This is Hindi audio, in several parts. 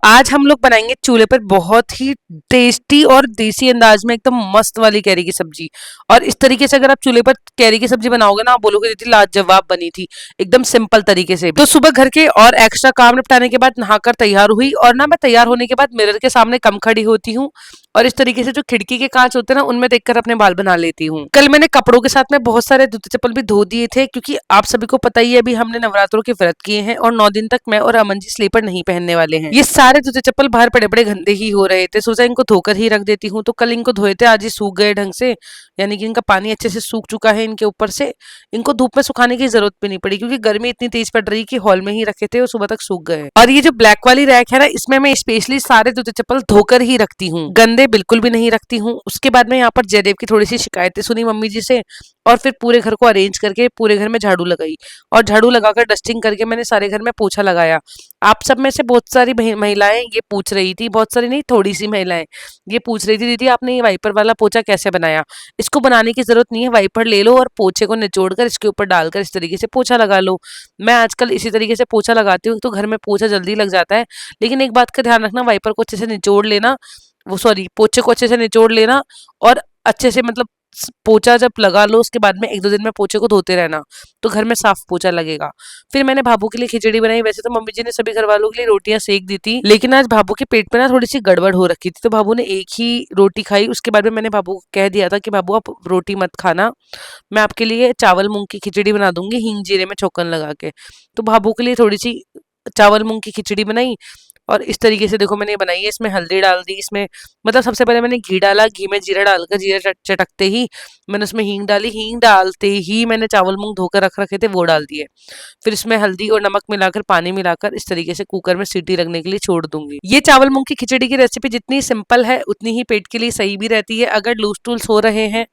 आज हम लोग बनाएंगे चूल्हे पर बहुत ही टेस्टी और देसी अंदाज में एकदम मस्त वाली कैरी की सब्जी। और इस तरीके से अगर आप चूल्हे पर कैरी की सब्जी बनाओगे ना, आप बोलोगे दीदी लाजवाब बनी थी, एकदम सिंपल तरीके से भी। तो सुबह घर के और एक्स्ट्रा काम निपटाने के बाद नहाकर तैयार हुई, और ना मैं तैयार होने के बाद मिरर के सामने कम खड़ी होती हूँ और इस तरीके से जो खिड़की के कांच होते हैं ना, उनमें देखकर अपने बाल बना लेती हूँ। कल मैंने कपड़ों के साथ में बहुत सारे जूते चप्पल भी धो दिए थे, क्योंकि आप सभी को पता ही है अभी हमने नवरात्रों के व्रत किए हैं और 9 दिन तक मैं और अमन जी स्लीपर नहीं पहनने वाले हैं। ये सारे जूते चप्पल बाहर पड़े पड़े गंदे ही हो रहे थे, सोचा इनको धोकर ही रख देती हूँ। तो कल इनको धोए थे, आज ही सूख गए ढंग से, यानी कि इनका पानी अच्छे से सूख चुका है इनके ऊपर से। इनको धूप में सुखाने की जरूरत भी नहीं पड़ी, क्योंकि गर्मी इतनी तेज पड़ रही कि हॉल में ही रखे थे और सुबह तक सूख गए। और ये जो ब्लैक वाली रैक है ना, इसमें मैं स्पेशली सारे जूते चप्पल धोकर ही रखती हूँ, गंदे बिल्कुल भी नहीं रखती हूँ। उसके बाद में यहाँ पर जयदेव की थोड़ी सी शिकायतें सुनी मम्मी जी से, और फिर पूरे घर को अरेंज करके पूरे घर में झाड़ू लगाई, और झाड़ू लगाकर डस्टिंग करके मैंने सारे घर में पोछा लगाया। आप सब में से बहुत सारी महिलाएं ये पूछ रही थी, बहुत सारी नहीं, थोड़ी सी महिलाएं ये पूछ रही थी, दीदी आपने ये वाइपर वाला पोछा कैसे बनाया। इसको बनाने की जरूरत नहीं है, वाइपर ले लो और पोछे को निचोड़ कर इसके ऊपर डालकर इस तरीके से पोछा लगा लो। मैं आजकल इसी तरीके से पोछा लगाती हूँ, तो घर में पोछा जल्दी लग जाता है। लेकिन एक बात का ध्यान रखना, वाइपर को अच्छे से निचोड़ लेना, वो सॉरी पोछे को अच्छे से निचोड़ लेना, और अच्छे से मतलब पोछा जब लगा लो उसके बाद में 1-2 दिन में पोछे को धोते रहना, तो घर में साफ पोछा लगेगा। फिर मैंने भाभू के लिए खिचड़ी बनाई। वैसे तो मम्मी जी ने सभी घर वालों के लिए रोटियां सेक दी थी, लेकिन आज भाभू के पेट में ना थोड़ी सी गड़बड़ हो रखी थी, तो भाभू ने एक ही रोटी खाई। उसके बाद में मैंने भाभू को कह दिया था कि भाभू आप रोटी मत खाना, मैं आपके लिए चावल मूंग की खिचड़ी बना दूंगी हींग जीरे में छौंकन लगा के। तो भाभू के लिए थोड़ी सी चावल मूंग की खिचड़ी बनाई, और इस तरीके से देखो मैंने ये बनाई है। इसमें हल्दी डाल दी, इसमें मतलब सबसे पहले मैंने घी डाला, घी में जीरा डालकर, जीरा चटकते ही मैंने उसमें हींग डाली, हींग डालते ही मैंने चावल मूंग धोकर रख रखे थे वो डाल दिए। फिर इसमें हल्दी और नमक मिलाकर, पानी मिलाकर इस तरीके से कुकर में सीटी लगने के लिए छोड़ दूंगी। ये चावल मूंग की खिचड़ी की रेसिपी जितनी सिंपल है उतनी ही पेट के लिए सही भी रहती है। अगर लूज टूल्स हो रहे हैं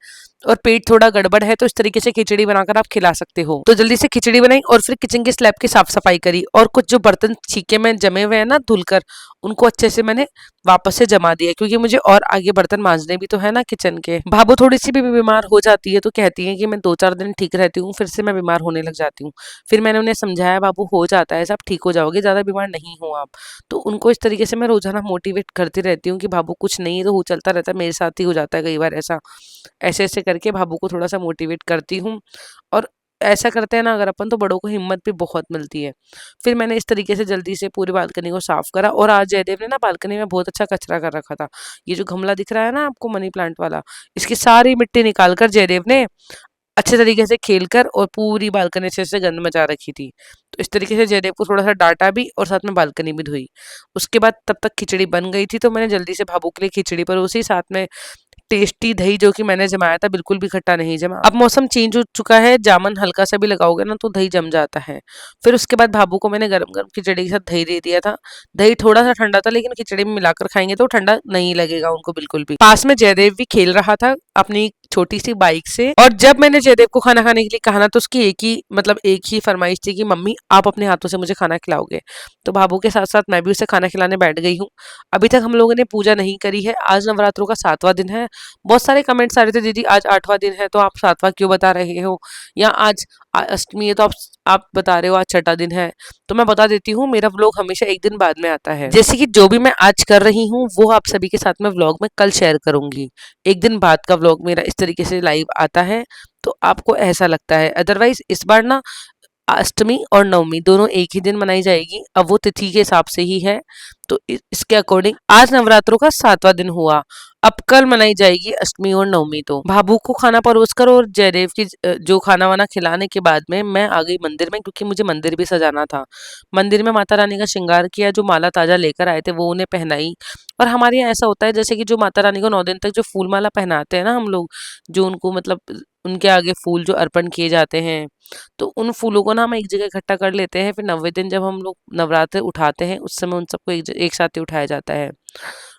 और पेट थोड़ा गड़बड़ है, तो इस तरीके से खिचड़ी बनाकर आप खिला सकते हो। तो जल्दी से खिचड़ी बनाई और फिर किचन के स्लैब की साफ सफाई करी, और कुछ जो बर्तन छीके में जमे हुए हैं ना धुलकर, उनको अच्छे से मैंने वापस से जमा दिया, क्योंकि मुझे और आगे बर्तन मांजने भी तो है ना किचन के। भाभू थोड़ी सी भी बीमार हो जाती है तो कहती है कि मैं 2-4 दिन ठीक रहती हूँ, फिर से मैं बीमार होने लग जाती हूँ। फिर मैंने उन्हें समझाया, बाबू हो जाता है, सब ठीक हो जाओगे, ज्यादा बीमार नहीं हो आप। तो उनको इस तरीके से मैं रोजाना मोटिवेट करती रहती हूँ कि बाबू कुछ नहीं है, तो हो चलता रहता है, मेरे साथ ही हो जाता है कई बार ऐसा। ऐसे ऐसे करके भाभू को थोड़ा सा मोटिवेट करती हूँ, और ऐसा करते हैं ना अगर अपन, तो बड़ों को हिम्मत भी बहुत मिलती है। फिर मैंने इस तरीके से जल्दी से पूरी बालकनी को साफ करा, और आज जयदेव ने ना बालकनी में बहुत अच्छा कचरा कर रखा था। ये जो गमला दिख रहा है ना आपको मनी प्लांट वाला, इसकी सारी मिट्टी निकाल कर जयदेव ने अच्छे तरीके से खेलकर और पूरी बालकनी से गंद मचा रखी थी। तो इस तरीके से जयदेव को थोड़ा सा डांटा भी और साथ में बालकनी भी धोई। उसके बाद तब तक खिचड़ी बन गई थी, तो मैंने जल्दी से भाभू के लिए खिचड़ी परोसी, साथ में टेस्टी दही जो कि मैंने जमाया था, बिल्कुल भी खट्टा नहीं जमा। अब मौसम चेंज हो चुका है, जामन हल्का सा भी लगाओगे ना तो दही जम जाता है। फिर उसके बाद भाभू को मैंने गरम गरम खिचड़ी के साथ दही दे दिया था। दही थोड़ा सा ठंडा था, लेकिन खिचड़ी में मिलाकर खाएंगे तो ठंडा नहीं लगेगा उनको बिल्कुल भी। पास में जयदेव भी खेल रहा था अपनी छोटी सी बाइक से, और जब मैंने जयदेव को खाना खाने के लिए कहा ना, तो उसकी एक ही फरमाइश थी कि मम्मी आप अपने हाथों से मुझे खाना खिलाओगे। तो भाभू के साथ साथ मैं भी उसे खाना खिलाने बैठ गई हूँ। अभी तक हम लोगों ने पूजा नहीं करी है, आज नवरात्रों का 7वां दिन है। बहुत सारे कमेंट्स आ रहे थे, दीदी आज 8वां दिन है तो आप 7वां क्यों बता रहे हो, या आज अष्टमी है तो आप बता रहे हो आज 6ठा दिन है। तो मैं बता देती हूँ, मेरा व्लॉग हमेशा एक दिन बाद में आता है। जैसे कि जो भी मैं आज कर रही हूँ वो आप सभी के साथ में व्लॉग में कल शेयर करूंगी। एक दिन बाद का व्लॉग मेरा इस तरीके से लाइव आता है, तो आपको ऐसा लगता है। अदरवाइज इस बार ना अष्टमी और नवमी दोनों एक ही दिन मनाई जाएगी, अब वो तिथि के हिसाब से ही है। तो इसके अकॉर्डिंग आज नवरात्रों का 7वां दिन हुआ, अब कल मनाई जाएगी अष्टमी और नवमी। तो भाभू को खाना परोस कर और जयदेव की जो खाना वाना खिलाने के बाद में मैं आ गई मंदिर में, क्योंकि मुझे मंदिर भी सजाना था। मंदिर में माता रानी का श्रृंगार किया, जो माला ताजा लेकर आए थे वो उन्हें पहनाई। और हमारे यहाँ ऐसा होता है, जैसे कि जो माता रानी को 9 दिन तक जो फूल माला पहनाते हैं ना हम लोग, जो उनको मतलब उनके आगे फूल जो अर्पण किए जाते हैं, तो उन फूलों को ना हम एक जगह इकट्ठा कर लेते हैं। फिर 90 दिन जब हम लोग नवरात्र उठाते हैं, उस समय उन सबको एक साथ ही उठाया जाता है।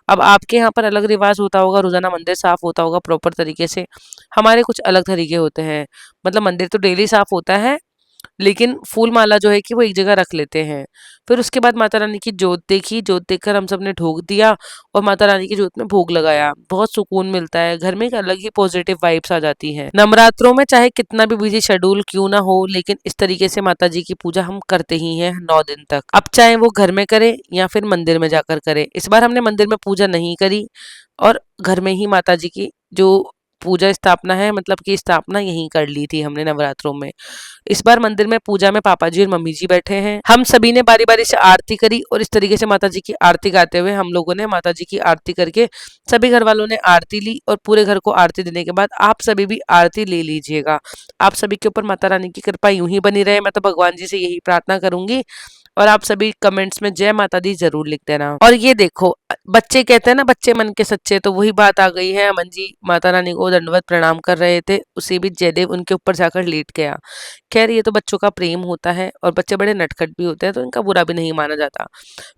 अब आपके यहाँ पर अलग रिवाज होता होगा, रोजाना मंदिर साफ होता होगा प्रॉपर तरीके से, हमारे कुछ अलग तरीके होते हैं। मतलब मंदिर तो डेली साफ होता है, लेकिन फूल माला जो है कि वो एक जगह रख लेते हैं। फिर उसके बाद माता रानी की जोत देखी, जोत देखकर हम सब ने ढोक दिया और माता रानी की जोत में भोग लगाया। बहुत सुकून मिलता है, घर में एक अलग ही पॉजिटिव वाइब्स आ जाती हैं। नवरात्रों में चाहे कितना भी बिजी शेड्यूल क्यों ना हो, लेकिन इस तरीके से माता जी की पूजा हम करते ही हैं 9 दिन तक। अब चाहे वो घर में करें या फिर मंदिर में जाकर करें। इस बार हमने मंदिर में पूजा नहीं करी और घर में ही माता जी की जो पूजा स्थापना है, मतलब कि स्थापना यहीं कर ली थी हमने नवरात्रों में। इस बार मंदिर में पूजा में पापा जी और मम्मी जी बैठे हैं। हम सभी ने बारी बारी से आरती करी और इस तरीके से माता जी की आरती गाते हुए हम लोगों ने माता जी की आरती करके सभी घर वालों ने आरती ली। और पूरे घर को आरती देने के बाद आप सभी भी आरती ले लीजिएगा। आप सभी के ऊपर माता रानी की कृपा यूं ही बनी रहे, मैं तो भगवान जी से यही प्रार्थना करूंगी। और आप सभी कमेंट्स में जय माता दी जरूर लिख देना। और ये देखो, बच्चे कहते हैं ना, बच्चे मन के सच्चे, तो वही बात आ गई है। अमन जी माता रानी को दंडवत प्रणाम कर रहे थे, उसी बीच जयदेव उनके ऊपर जाकर लेट गया। खैर ये तो बच्चों का प्रेम होता है और बच्चे बड़े नटखट भी होते हैं, तो इनका बुरा भी नहीं माना जाता।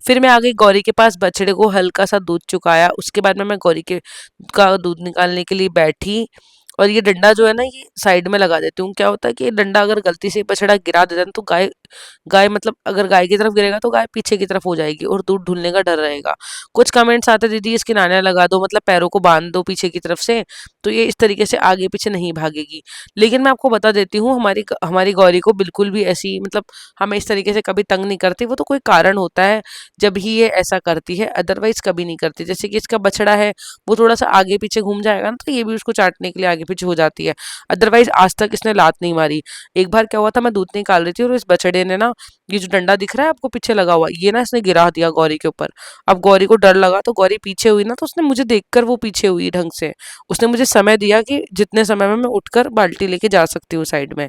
फिर मैं आ गई गौरी के पास, बछड़े को हल्का सा दूध चुकाया। उसके बाद में मैं गौरी के का दूध निकालने के लिए बैठी। और ये डंडा जो है ना, ये साइड में लगा देती हूँ। क्या होता है कि ये डंडा अगर गलती से बछड़ा गिरा देता है ना, तो गाय गाय मतलब अगर गाय की तरफ गिरेगा तो गाय पीछे की तरफ हो जाएगी और दूध ढूलने का डर रहेगा। कुछ कमेंट्स आते, दीदी इसके नाने लगा दो, मतलब पैरों को बांध दो पीछे की तरफ से, तो ये इस तरीके से आगे पीछे नहीं भागेगी। लेकिन मैं आपको बता देती हूँ, हमारी गौरी को बिल्कुल भी ऐसी, मतलब हमें इस तरीके से कभी तंग नहीं करती। वो तो कोई कारण होता है जब ही ये ऐसा करती है, अदरवाइज कभी नहीं करती। जैसे कि इसका बछड़ा है, वो थोड़ा सा आगे पीछे घूम जाएगा ना, तो ये भी उसको चाटने के लिए आगे पीछे हो जाती है। अदरवाइज आज तक इसने लात नहीं मारी। एक बार क्या हुआ था, मैं दूध निकाल रही थी और इस बछड़े ने ना, ये जो डंडा दिख रहा है आपको पीछे लगा हुआ, ये ना इसने गिरा दिया गौरी के ऊपर। अब गौरी को डर लगा तो गौरी पीछे हुई ना, तो उसने मुझे देखकर वो पीछे हुई ढंग से। उसने मुझे समय दिया कि जितने समय में मैं उठकर बाल्टी लेके जा सकती हूँ साइड में।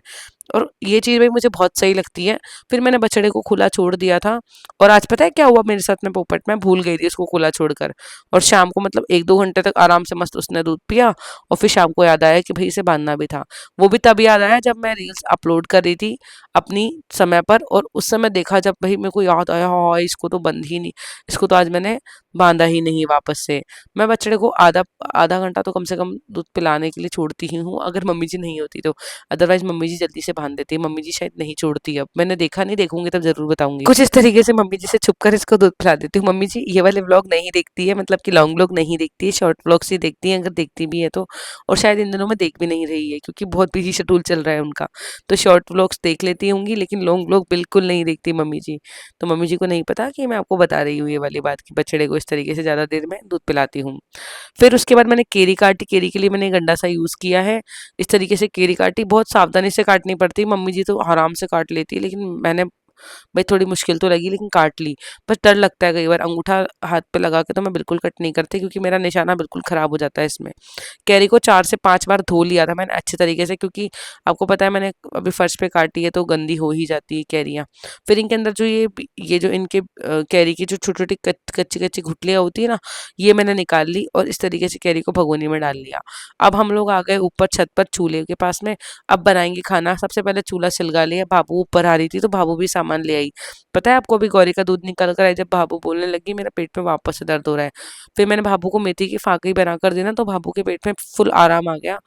और ये चीज़ भाई मुझे बहुत सही लगती है। फिर मैंने बछड़े को खुला छोड़ दिया था। और आज पता है क्या हुआ मेरे साथ में पोपट, मैं भूल गई थी उसको खुला छोड़कर। और शाम को मतलब 1-2 घंटे तक आराम से मस्त उसने दूध पिया। और फिर शाम को याद आया कि भाई इसे बांधना भी था। वो भी तब याद आया जब मैं रील्स अपलोड कर रही थी अपनी समय पर, और उस समय देखा जब भाई मेरे को याद आया, हाँ इसको तो बंद ही नहीं, इसको तो आज मैंने बांधा ही नहीं वापस से। मैं बछड़े को आधा आधा घंटा तो कम से कम दूध पिलाने के लिए छोड़ती ही हूँ, अगर मम्मी जी नहीं होती तो। अदरवाइज मम्मी जी जल्दी से बांध देती है, मम्मी जी शायद नहीं छोड़ती। अब मैंने देखा नहीं, देखूंगी तब जरूर बताऊंगी। कुछ इस तरीके से मम्मी जी से छुप कर इसको दूध पिला देती हूँ। मम्मी जी ये वाले व्लॉग नहीं देखती है, मतलब कि लॉन्ग व्लॉग नहीं देखती है, शॉर्ट व्लॉग्स ही देखती है, अगर देखती भी है तो। और शायद इन दिनों में देख भी नहीं रही है, क्योंकि बहुत बिजी शेड्यूल चल रहा है उनका। तो शॉर्ट व्लॉग्स देख लेती होंगी, लेकिन लॉन्ग व्लॉग बिल्कुल नहीं देखती मम्मी जी। तो मम्मी जी को नहीं पता कि मैं आपको बता रही हूँ ये वाली बात, कि बछड़े को इस तरीके से ज़्यादा देर में दूध पिलाती हूँ। फिर उसके बाद मैंने केरी काटी, केरी के लिए मैंने गंडा सा यूज़ किया है। इस तरीके से केरी काटी, बहुत सावधानी से काटनी पड़ती है, मम्मी जी तो आराम से काट लेती है, लेकिन मैंने भाई थोड़ी मुश्किल तो लगी, लेकिन काट ली। बस डर लगता है कई बार अंगूठा हाथ पे लगा के, तो मैं बिल्कुल कट नहीं करती, क्योंकि मेरा निशाना बिल्कुल खराब हो जाता है इसमें। कैरी को 4 से 5 बार धो लिया था मैंने अच्छे तरीके से, क्योंकि आपको पता है मैंने अभी फर्श पे काटी है तो गंदी हो ही जाती है कैरियाँ। फिर इनके अंदर जो ये जो इनके कैरी की जो छोटी-छोटी कच्ची-कच्ची गुठलियाँ होती है ना, ये मैंने निकाल ली और इस तरीके से कैरी को भगोनी में डाल लिया। अब हम लोग आ गए ऊपर छत पर चूल्हे के पास में। अब बनाएँगे खाना। सबसे पहले चूल्हा सुलगा लिया, भाभू ऊपर आ रही थी तो भाभू भी सामान ले आई। पता है आपको, अभी गौरी का दूध निकल कर आई, जब भाभू बोलने लगी मेरा पेट में वापस से दर्द हो रहा है। फिर मैंने भाभू को मेथी की फाकी बनाकर दी ना, तो भाभू के पेट में फुल आराम आ गया।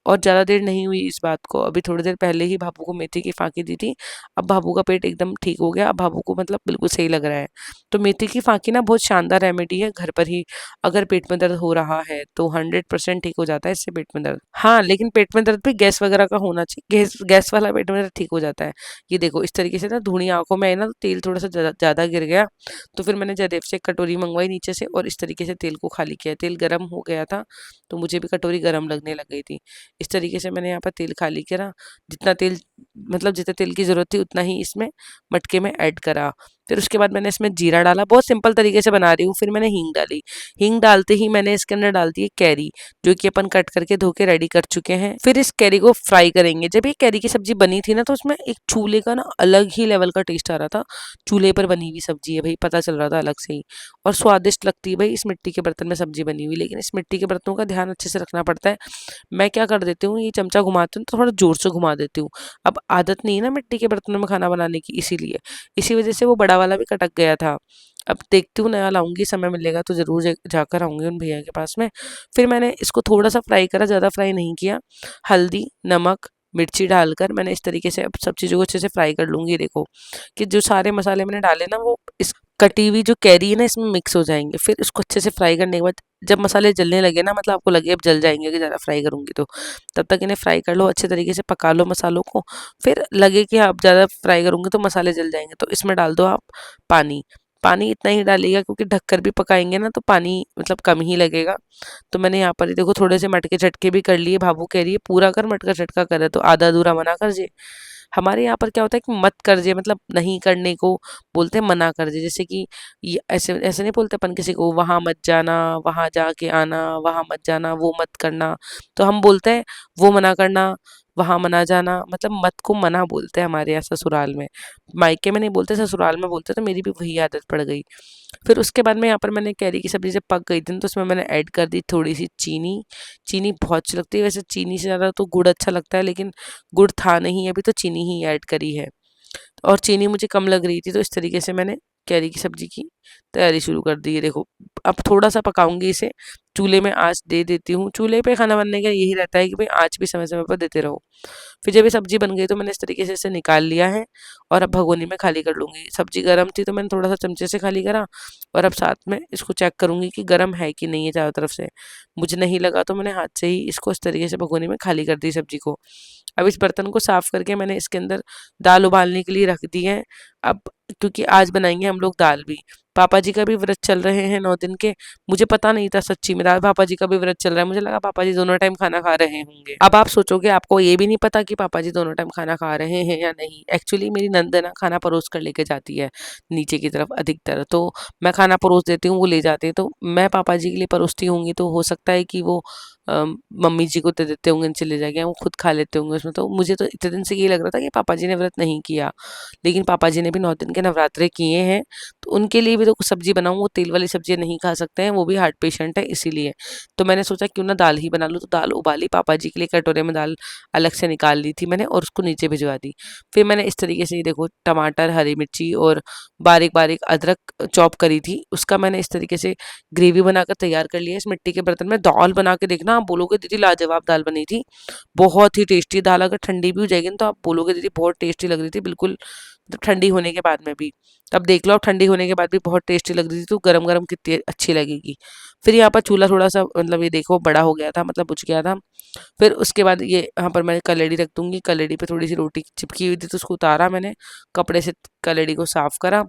और ज़्यादा देर नहीं हुई इस बात को, अभी थोड़ी देर पहले ही भाभू को मेथी की फाकी दी थी। अब भाभू का पेट एकदम ठीक हो गया, अब भाभू को मतलब बिल्कुल सही लग रहा है। तो मेथी की फाकी ना बहुत शानदार रेमेडी है, घर पर ही अगर पेट में दर्द हो रहा है तो 100% ठीक हो जाता है इससे पेट में दर्द। हाँ, लेकिन पेट में दर्द भी गैस वगैरह का होना चाहिए, गैस गैस वाला पेट में दर्द ठीक हो जाता है। ये देखो इस तरीके से ना धुनी आँखों में आई ना, तो तेल थोड़ा सा ज़्यादा गिर गया। तो फिर मैंने जयदेव से एक कटोरी मंगवाई नीचे से और इस तरीके से तेल को खाली किया। तेल गर्म हो गया था, तो मुझे भी कटोरी गर्म लगने लग गई थी। इस तरीके से मैंने यहाँ पर तेल खाली करा। जितना तेल, मतलब जितने तेल की ज़रूरत थी उतना ही इसमें मटके में ऐड करा। फिर उसके बाद मैंने इसमें जीरा डाला, बहुत सिंपल तरीके से बना रही हूँ। फिर मैंने हींग डाली। हींग डालते ही मैंने इसके अंदर डाल दी है कैरी, जो कि अपन कट करके धो के रेडी कर चुके हैं। फिर इस कैरी को फ्राई करेंगे। जब ये कैरी की सब्जी बनी थी ना, तो उसमें एक चूल्हे का ना अलग ही लेवल का टेस्ट आ रहा था। चूल्हे पर बनी हुई सब्जी है भाई, पता चल रहा था अलग से ही। और स्वादिष्ट लगती है भाई इस मिट्टी के बर्तन में सब्जी बनी हुई, लेकिन इस मिट्टी के बर्तनों का ध्यान अच्छे से रखना पड़ता है। मैं क्या कर देती हूँ, ये चमचा घुमाती हूँ तो थोड़ा ज़ोर से घुमा देती हूँ। अब आदत नहीं है ना मिट्टी के बर्तनों में खाना बनाने की, इसीलिए इसी वजह से वो बड़ा वाला भी कटक गया था। अब देखती हूँ नया लाऊंगी, समय मिलेगा तो ज़रूर जाकर आऊँगी उन भैया के पास में। फिर मैंने इसको थोड़ा सा फ्राई करा, ज़्यादा फ्राई नहीं किया। हल्दी, नमक, मिर्ची डालकर मैंने इस तरीके से अब सब चीज़ों को अच्छे से फ्राई कर लूँगी। देखो कि जो सारे मसाले मैंने डाले ना वो इस कटी हुई जो कैरी है ना इसमें मिक्स हो जाएँगे। फिर इसको अच्छे से फ्राई करने के बाद जब मसाले जलने लगे ना, मतलब आपको लगे अब जल जाएँगे कि ज़्यादा फ्राई करूँगी तो, तब तक इन्हें फ्राई कर लो, अच्छे तरीके से पका लो मसालों को। फिर लगे कि आप ज़्यादा फ्राई करूँगी तो मसाले जल जाएँगे, तो इसमें डाल दो आप पानी। पानी इतना ही डालिएगा क्योंकि ढककर भी पकाएँगे ना तो पानी मतलब कम ही लगेगा। तो मैंने यहाँ पर ये देखो थोड़े से मटके झटके भी कर लिए। भाभू कह रही है पूरा कर, मटका झटका करे तो आधा अधूरा मना कर जे। हमारे यहाँ पर क्या होता है कि मत कर जे मतलब नहीं करने को बोलते हैं, मना कर जे। जैसे कि ये ऐसे ऐसे नहीं बोलते अपन किसी को, वहां मत जाना, वहां जाके आना, वहां मत जाना, वो मत करना। तो हम बोलते हैं वो मना करना, वहां मना जाना, मतलब मत को मना बोलते हैं हमारे यहाँ ससुराल में। मायके में नहीं बोलते, ससुराल में बोलते, तो मेरी भी वही आदत पड़ गई। फिर उसके बाद में यहाँ पर मैंने कैरी की सब्ज़ी जब पक गई थी ना, तो उसमें मैंने ऐड कर दी थोड़ी-सी चीनी। चीनी बहुत अच्छी लगती है, वैसे चीनी से ज़्यादा तो गुड़ अच्छा लगता है, लेकिन गुड़ था नहीं अभी तो चीनी ही ऐड करी है। और चीनी मुझे कम लग रही थी, तो इस तरीके से मैंने कैरी की सब्ज़ी की तैयारी शुरू कर दी है। देखो, अब थोड़ा-सा पकाऊँगी इसे, चूल्हे में आँच दे देती हूँ। चूल्हे पे खाना बनने का यही रहता है कि भई आँच भी समय-समय पर देते रहो। फिर जब ये सब्ज़ी बन गई तो मैंने इस तरीके से इसे निकाल लिया है और अब भगोनी में खाली कर लूँगी। सब्ज़ी गरम थी तो मैंने थोड़ा-सा चमचे से खाली करा और अब साथ में इसको चेक करूँगी कि गरम है कि नहीं है चारों तरफ से। मुझे नहीं लगा तो मैंने हाथ से ही इसको इस तरीके से भगोनी में खाली कर दी सब्ज़ी को। अब इस बर्तन को साफ़ करके मैंने इसके अंदर दाल उबालने के लिए रख दी है। अब क्योंकि आज बनाएँगे हम लोग दाल भी। पापा जी का भी व्रत चल रहे हैं 9 दिन के। मुझे पता नहीं था सच्ची में पापा जी का भी व्रत चल रहा है। मुझे लगा पापा जी दोनों टाइम खाना खा रहे होंगे। अब आप सोचोगे आपको ये भी नहीं पता कि पापा जी दोनों टाइम खाना खा रहे हैं या नहीं। एक्चुअली मेरी नंद है ना खाना परोस कर लेके जाती है नीचे की तरफ अधिकतर। तो मैं खाना परोस देती हूँ, वो ले जाते हैं। तो मैं पापा जी के लिए परोसती होंगी तो हो सकता है कि वो मम्मी जी को दे देते होंगे, नीचे ले जाके वो खुद खा लेते होंगे उसमें। तो मुझे तो इतने दिन से ये लग रहा था कि पापा जी ने व्रत नहीं किया। लेकिन पापा जी ने भी 9 दिन के नवरात्रे किए हैं, तो उनके लिए भी तो कुछ सब्ज़ी बनाऊँ। वो तेल वाली सब्ज़ियाँ नहीं खा सकते हैं, वो भी हार्ट पेशेंट है इसीलिए। तो मैंने सोचा क्यों ना दाल ही बना लूँ, तो दाल उबाली, पापा जी के लिए कटोरे में दाल अलग से निकाल ली थी मैंने और उसको नीचे भिजवा दी। फिर मैंने इस तरीके से ये देखो टमाटर, हरी मिर्ची और बारीक-बारीक अदरक चॉप करी थी, उसका मैंने इस तरीके से ग्रेवी बनाकर तैयार कर लिया है इस मिट्टी के बर्तन में। दाल बना के देखना, आप बोलोगे दीदी लाजवाब दाल बनी थी। बहुत ही टेस्टी दाल, अगर ठंडी भी हो जाएगी ना तो आप बोलोगे दीदी बहुत टेस्टी लग रही थी, बिल्कुल मतलब ठंडी होने के बाद में भी। अब देख लो, अब ठंडी होने के बाद भी बहुत टेस्टी लग रही थी तो गरम-गरम कितनी अच्छी लगेगी। फिर यहाँ पर चूल्हा थोड़ा-सा मतलब ये देखो बड़ा हो गया था, मतलब बुझ गया था। फिर उसके बाद ये यहाँ पर मैं कलेड़ी रख दूँगी, कलेड़ी पे थोड़ी-सी रोटी चिपकी हुई थी तो उसको उतारा मैंने, कपड़े से कलेड़ी को साफ करा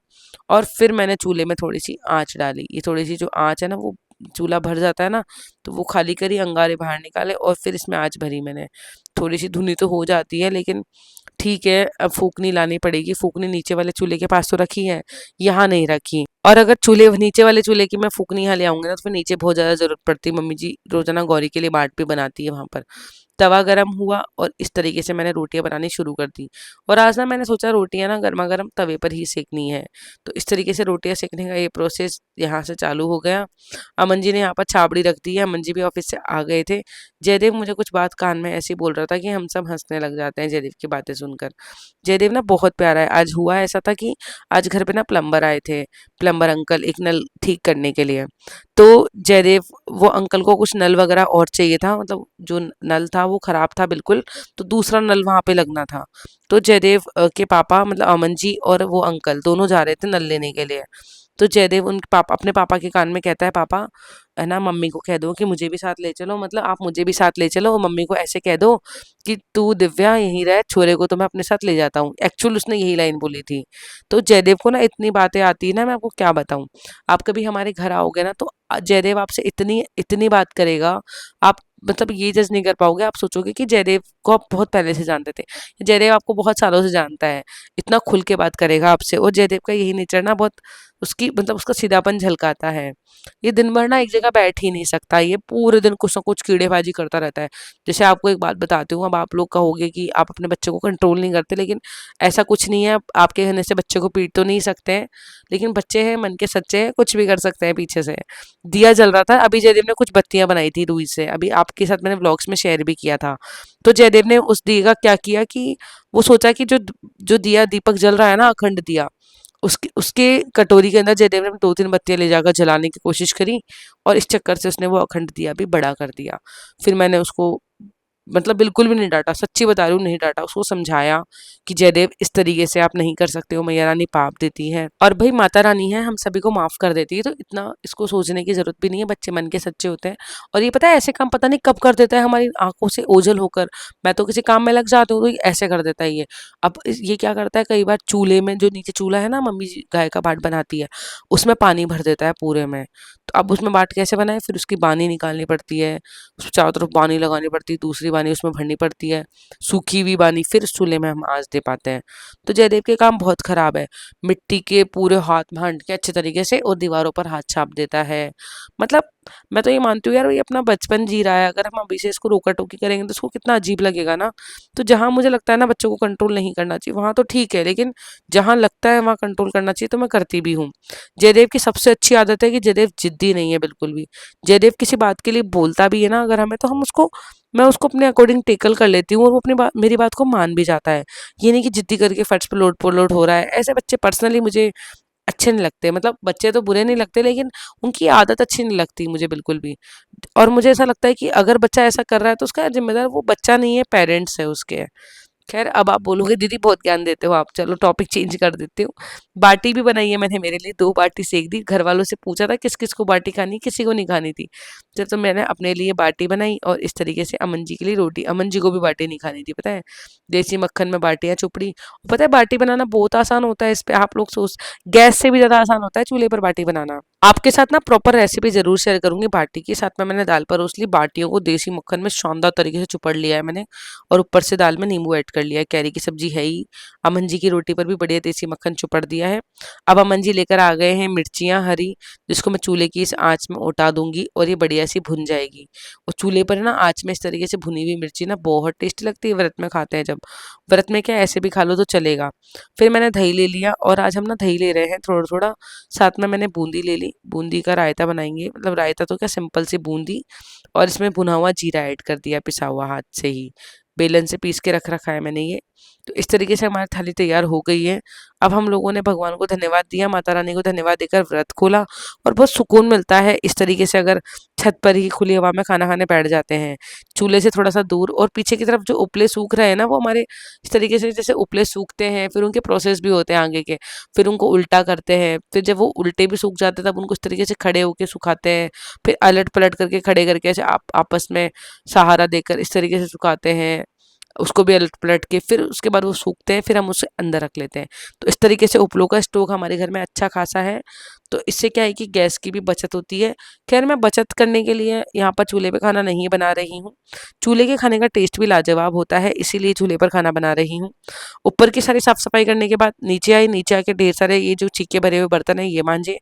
और फिर मैंने चूल्हे में थोड़ी-सी आँच डाली। ये थोड़ी-सी जो आँच है ना वो चूल्हा भर जाता है ना, तो वो खाली करी, अंगारे बाहर निकाले और फिर इसमें आँच भरी मैंने। थोड़ी-सी धुनी तो हो जाती है लेकिन ठीक है, अब फूकनी लानी पड़ेगी। फूकनी नीचे वाले चूल्हे के पास तो रखी है, यहाँ नहीं रखी। और अगर चूल्हे नीचे वाले चूल्हे की मैं फूकनी यहाँ ले आऊँगी ना तो फिर नीचे बहुत ज़्यादा ज़रूरत पड़ती है। मम्मी जी रोज़ाना गौरी के लिए बाट भी बनाती है वहाँ पर। तवा गरम हुआ और इस तरीके से मैंने रोटियाँ बनानी शुरू कर दी। और आज ना मैंने सोचा रोटियाँ ना गरमा-गरम तवे पर ही सेकनी है। तो इस तरीके से रोटियाँ सेकने का ये प्रोसेस यहाँ से चालू हो गया। अमन जी ने यहाँ पर छाबड़ी रख दी है, अमन जी भी ऑफ़िस से आ गए थे। जयदेव मुझे कुछ बात कान में ऐसे ही बोल रहा था कि हम सब हँसने लग जाते हैं जयदेव की बातें सुनकर। जयदेव ना बहुत प्यारा है। आज हुआ ऐसा था कि आज घर पे ना प्लम्बर आए थे, प्लम्बर अंकल एक नल ठीक करने के लिए। तो जयदेव वो अंकल को कुछ नल वगैरह और चाहिए था, मतलब जो नल था वो खराब था बिल्कुल, तो दूसरा नल वहाँ पे लगना था। तो जयदेव के पापा मतलब अमन जी और वो अंकल दोनों जा रहे थे नल लेने के लिए। तो जयदेव उनके पापा अपने पापा के कान में कहता है, पापा है ना मम्मी को कह दो कि मुझे भी साथ ले चलो, मतलब आप मुझे भी साथ ले चलो और मम्मी को ऐसे कह दो कि तू दिव्या यहीं रह, छोरे को तो मैं अपने साथ ले जाता हूँ। एक्चुअल उसने यही लाइन बोली थी। तो जयदेव को ना इतनी बातें आती है ना, मैं आपको क्या बताऊँ। आप कभी हमारे घर आओगे ना तो जयदेव आपसे इतनी इतनी बात करेगा, आप मतलब ये जज नहीं कर पाओगे। आप सोचोगे कि जयदेव को आप बहुत पहले से जानते थे। जयदेव आपको बहुत सालों से जानता है, इतना खुल के बात करेगा आपसे। और जयदेव का यही नेचर ना बहुत उसकी मतलब उसका सीधापन झलकाता है। ये दिन भर ना एक जगह बैठ ही नहीं सकता, ये पूरे दिन कुछ ना कुछ कीड़ेबाजी करता रहता है। जैसे आपको एक बात बताती हूँ, अब आप लोग कहोगे कि आप अपने बच्चे को कंट्रोल नहीं करते, लेकिन ऐसा कुछ नहीं है। आपके कहने से बच्चे को पीट तो नहीं सकते हैं, लेकिन बच्चे हैं, मन के सच्चे हैं, कुछ भी कर सकते हैं पीछे से। दिया जल रहा था, अभी जयदेव ने कुछ बत्तियां बनाई थी रुई से, अभी आपके साथ मैंने व्लॉग्स में शेयर भी किया था। तो जयदेव ने उस दिए का क्या किया कि वो सोचा कि जो जो दिया दीपक जल रहा है ना अखंड दिया, उसके उसके कटोरी के अंदर जयदेव ने 2-3 बत्तियाँ ले जाकर जलाने की कोशिश करी और इस चक्कर से उसने वो अखंड दिया भी बड़ा कर दिया। फिर मैंने उसको मतलब बिल्कुल भी नहीं डाँटा, सच्ची बता रही हूँ नहीं डाँटा, उसको समझाया कि जयदेव इस तरीके से आप नहीं कर सकते हो, मैया रानी पाप देती है और भई माता रानी है, हम सभी को माफ़ कर देती है, तो इतना इसको सोचने की ज़रूरत भी नहीं है, बच्चे मन के सच्चे होते हैं। और ये पता है ऐसे काम पता नहीं कब कर देता है हमारी आँखों से ओझल होकर, मैं तो किसी काम में लग जाती हूँ तो ये ऐसे कर देता है ये। अब ये क्या करता है कई बार चूल्हे में जो नीचे चूल्हा है ना मम्मी जी गाय का बाट बनाती है, उसमें पानी भर देता है पूरे में। तो अब उसमें बाट कैसे बनाए? फिर उसकी बानी निकालनी पड़ती है, उसमें चारों तरफ बानी लगानी पड़ती है, दूसरी बानी उसमें भरनी पड़ती है, सूखी हुई बानी फिर उस चूल्हे में हम आँच दे पाते हैं। तो जयदेव के काम बहुत खराब है, मिट्टी के पूरे हाथ में हंट के अच्छे तरीके से और दीवारों पर हाथ छाप देता है। मतलब मैं तो ये मानती हूँ यार ये अपना बचपन जी रहा है, अगर हम अभी से इसको रोका-टोकी करेंगे तो उसको कितना अजीब लगेगा ना। तो जहाँ मुझे लगता है ना बच्चों को कंट्रोल नहीं करना चाहिए, वहाँ तो ठीक है, लेकिन जहाँ लगता है वहाँ कंट्रोल करना चाहिए तो मैं करती भी हूँ। जयदेव की सबसे अच्छी आदत है कि जयदेव ज़िद्दी नहीं है बिल्कुल भी। जयदेव किसी बात के लिए बोलता भी है ना अगर हमें तो हम उसको मैं उसको अपने अकॉर्डिंग टेकल कर लेती हूँ और वो अपनी बात मेरी बात को मान भी जाता है। ये नहीं कि ज़िद्दी करके फर्श पे लोट-पोलोट हो रहा है, ऐसे बच्चे पर्सनली मुझे अच्छे नहीं लगते। मतलब बच्चे तो बुरे नहीं लगते लेकिन उनकी आदत अच्छी नहीं लगती मुझे बिल्कुल भी। और मुझे ऐसा लगता है कि अगर बच्चा ऐसा कर रहा है तो उसका ज़िम्मेदार वो बच्चा नहीं है, पेरेंट्स है उसके। खैर अब आप बोलोगे दीदी बहुत ज्ञान देते हो आप, चलो टॉपिक चेंज कर देती हूँ। बाटी भी बनाई है मैंने मेरे लिए, 2 बाटी सेक दी, घरवालों से पूछा था किस-किस को बाटी खानी है, किसी को नहीं खानी थी। तो मैंने अपने लिए बाटी बनाई और इस तरीके से अमन जी के लिए रोटी, अमन जी को भी बाटी नहीं खानी थी पता है। देसी मक्खन में बाटियाँ चुपड़ी, पता है बाटी बनाना बहुत आसान होता है, इस पे आप लोग सोच गैस से भी ज़्यादा आसान होता है चूल्हे पर बाटी बनाना। आपके साथ ना प्रॉपर रेसिपी ज़रूर शेयर करूँगी बाटी की, साथ में मैंने दाल परोस ली, बाटियों को देसी मक्खन में शानदार तरीके से चुपड़ लिया है मैंने और ऊपर से दाल में नींबू ऐड कर लिया है, कैरी की सब्जी है ही। अमन जी की रोटी पर भी बढ़िया देसी मक्खन चुपड़ दिया है। अब अमन जी लेकर आ गए हैं मिर्चियाँ हरी, जिसको मैं चूल्हे की इस आँच में उठा दूँगी और ये बढ़िया सी भुन जाएगी। और चूल्हे पर ना आँच में इस तरीके से भुनी हुई मिर्ची ना बहुत टेस्टी लगती है व्रत में खाते हैं जब। व्रत में क्या ऐसे भी खा लो तो चलेगा। फिर मैंने दही ले लिया और आज हम ना दही ले रहे हैं थोड़ा-थोड़ा, साथ में मैंने बूंदी ले ली, बूंदी का रायता बनाएँगे, मतलब रायता तो क्या सिंपल सी बूंदी और इसमें भुना हुआ जीरा ऐड कर दिया पिसा हुआ हाथ से ही। बेलन से पीस के रख रखा है मैंने ये। तो इस तरीके से हमारी थाली तैयार हो गई है। अब हम लोगों ने भगवान को धन्यवाद दिया, माता रानी को धन्यवाद देकर व्रत खोला और बहुत सुकून मिलता है इस तरीके से अगर छत पर ही खुली हवा में खाना खाने बैठ जाते हैं। चूल्हे से थोड़ा-सा दूर और पीछे की तरफ जो उपले सूख रहे हैं ना, वो हमारे इस तरीके से जैसे उपले सूखते हैं, फिर उनके प्रोसेस भी होते हैं आगे के। फिर उनको उल्टा करते हैं, फिर जब वो उल्टे भी सूख जाते हैं तब उनको इस तरीके से खड़े होके सुखाते हैं। फिर अलट-पलट करके खड़े करके ऐसे आपस में सहारा देकर इस तरीके से सुखाते हैं। उसको भी अलट-पलट के फिर उसके बाद वो सूखते हैं, फिर हम उसे अंदर रख लेते हैं। तो इस तरीके से उपलों का स्टॉक हमारे घर में अच्छा खासा है। तो इससे क्या है कि गैस की भी बचत होती है। ख़ैर मैं बचत करने के लिए यहाँ पर चूल्हे पे खाना नहीं बना रही हूँ। चूल्हे के खाने का टेस्ट भी लाजवाब होता है, इसीलिए चूल्हे पर खाना बना रही हूँ। ऊपर की सारी साफ-सफाई करने के बाद नीचे आई, नीचे आके ढेर सारे ये जो छीके भरे हुए बर्तन हैं ये मांजे।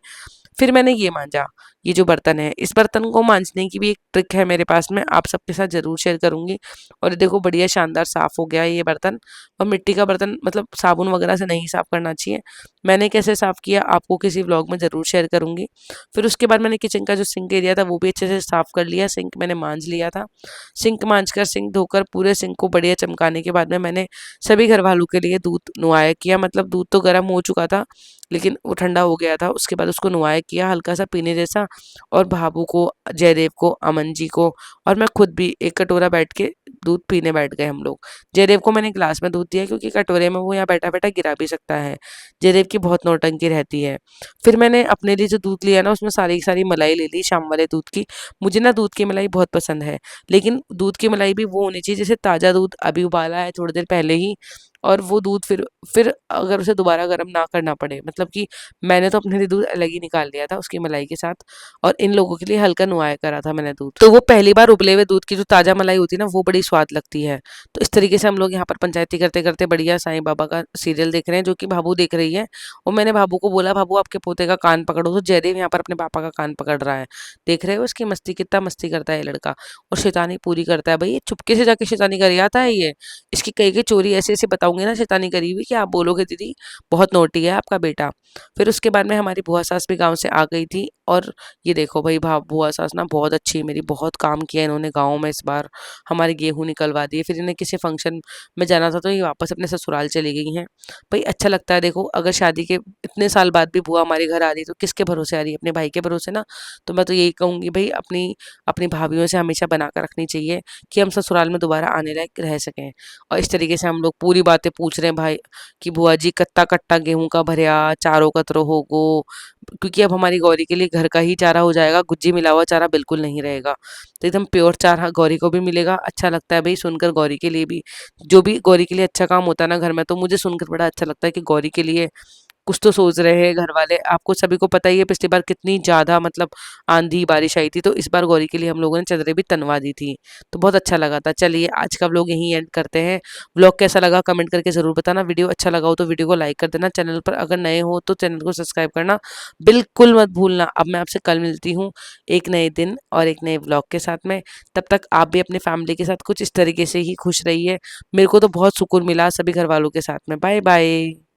फिर मैंने ये मांजा, ये जो बर्तन है, इस बर्तन को मांजने की भी एक ट्रिक है मेरे पास में, आप सबके साथ ज़रूर शेयर करूँगी। और ये देखो बढ़िया शानदार साफ़ हो गया है ये बर्तन। और मिट्टी का बर्तन मतलब साबुन वगैरह से नहीं साफ़ करना चाहिए। मैंने कैसे साफ़ किया आपको किसी व्लॉग में ज़रूर शेयर करूँगी। फिर उसके बाद मैंने किचन का जो सिंक एरिया था वो भी अच्छे से साफ़ कर लिया, सिंक मैंने मांज लिया था। सिंक मांज कर, सिंक धोकर पूरे सिंक को बढ़िया चमकाने के बाद में मैंने सभी घरवालों के लिए दूध नुआया किया, मतलब दूध तो गर्म हो चुका था, लेकिन वो ठंडा हो गया था। उसके बाद उसको नुआया किया हल्का-सा पीने जैसा और भाभू को, जयदेव को, अमन जी को और मैं खुद भी एक कटोरा बैठ के दूध पीने बैठ गए हम लोग। जयदेव को मैंने ग्लास में दूध दिया क्योंकि कटोरे में वो यहाँ बैठा-बैठा गिरा भी सकता है। जयदेव की बहुत नौटंकी रहती है। फिर मैंने अपने लिए जो दूध लिया ना उसमें सारी की सारी मलाई ले ली शाम वाले दूध की। मुझे ना दूध की मलाई बहुत पसंद है, लेकिन दूध की मलाई भी वो होनी चाहिए जैसे ताज़ा दूध अभी उबाला है थोड़ी देर पहले ही और वो दूध फिर अगर उसे दोबारा गर्म ना करना पड़े, मतलब कि मैंने तो अपने लिए दूध अलग ही निकाल लिया था उसकी मलाई के साथ और इन लोगों के लिए हल्का नुआया करा था मैंने दूध। तो वो पहली बार उबले हुए दूध की जो ताज़ा मलाई होती है ना वो बड़ी स्वाद लगती है। तो इस तरीके से हम लोग यहाँ पर पंचायती करते-करते बढ़िया साईं बाबा का सीरियल देख रहे हैं जो कि भाभू देख रही है और मैंने भाभू को बोला भाभू आपके पोते का कान पकड़ो, तो जयदेव यहाँ पर अपने पापा का कान पकड़ रहा है। देख रहे हो इसकी मस्ती, कितना मस्ती करता है ये लड़का और शैतानी पूरी करता है। भई ये चुपके से जाके शैतानी कर आता है ये। इसकी कई-कई चोरी ऐसे-ऐसे बताऊँ बताऊँगी ना शैतानी करी हुई कि आप बोलोगे दीदी बहुत नोटी है आपका बेटा। फिर उसके बाद में हमारी बुआ सास भी गाँव से आ गई थी और ये देखो भई भा बुआ सास ना बहुत अच्छी है मेरी, बहुत काम किया इन्होंने गाँव में इस बार, हमारे गेहूँ निकलवा दिए। फिर इन्हें किसी फंक्शन में जाना था तो ये वापस अपने ससुराल चली गई हैं। भई अच्छा लगता है देखो, अगर शादी के इतने साल बाद भी बुआ हमारे घर आ रही है तो किसके भरोसे आ रही है? अपने भाई के भरोसे ना। तो मैं तो यही कहूँगी भई अपनी अपनी भाभीयों से हमेशा बना कर रखनी चाहिए कि हम ससुराल में दोबारा आने लायक रह सकें। और इस तरीके से हम लोग पूरी बातें पूछ रहे हैं भाई कि बुआ जी कत्ता कट्टा गेहूँ का भरिया, चारों कतरो होगो, क्योंकि अब हमारी गौरी के लिए घर का ही चारा हो जाएगा, गुज्जी मिला हुआ चारा बिल्कुल नहीं रहेगा। तो एकदम प्योर चारा गौरी को भी मिलेगा। अच्छा लगता है भई सुनकर गौरी के लिए भी, जो भी गौरी के लिए अच्छा काम होता है ना घर में, तो मुझे सुनकर बड़ा अच्छा लगता है कि गौरी के लिए कुछ तो सोच रहे हैं घर वाले। आपको सभी को पता ही है पिछली बार कितनी ज़्यादा मतलब आंधी बारिश आई थी, तो इस बार गौरी के लिए हम लोगों ने चादरें भी तनवा दी थी। तो बहुत अच्छा लगा था। चलिए आज का व्लॉग यहीं एंड करते हैं। व्लॉग कैसा लगा कमेंट करके ज़रूर बताना। वीडियो अच्छा लगा हो तो वीडियो को लाइक कर देना। चैनल पर अगर नए हो तो चैनल को सब्सक्राइब करना बिल्कुल मत भूलना। अब मैं आपसे कल मिलती हूँ एक नए दिन और एक नए व्लॉग के साथ में। तब तक आप भी अपनी फैमिली के साथ कुछ इस तरीके से ही खुश रहिए। मेरे को तो बहुत सुकून मिला सभी घर वालों के साथ में। Bye bye.